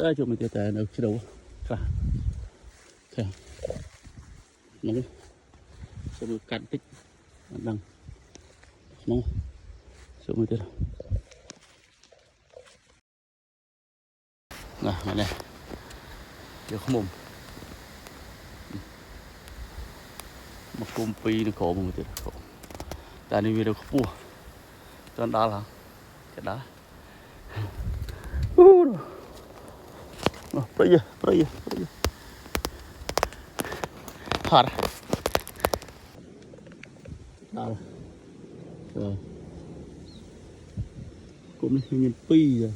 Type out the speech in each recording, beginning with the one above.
cho mình tiệt tè được chứ đâu cả theo nó số mình cắt tích đằng nó số mình tiệt này này giờ không mồm mà cùng pi nó khổ mình tiệt khổ tại vì đâu không bùa cho đá là cái đá bây giờ thật đó rồi cũng nhìn pi rồi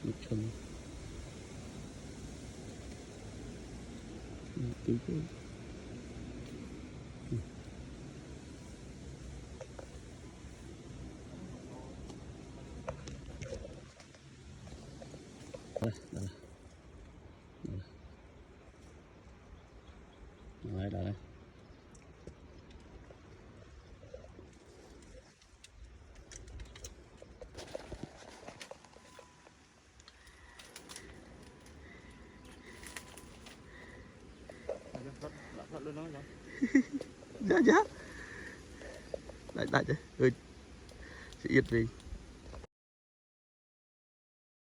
một chân tí cái đấy dạ dạ đại đại chứ ơi chị yết đi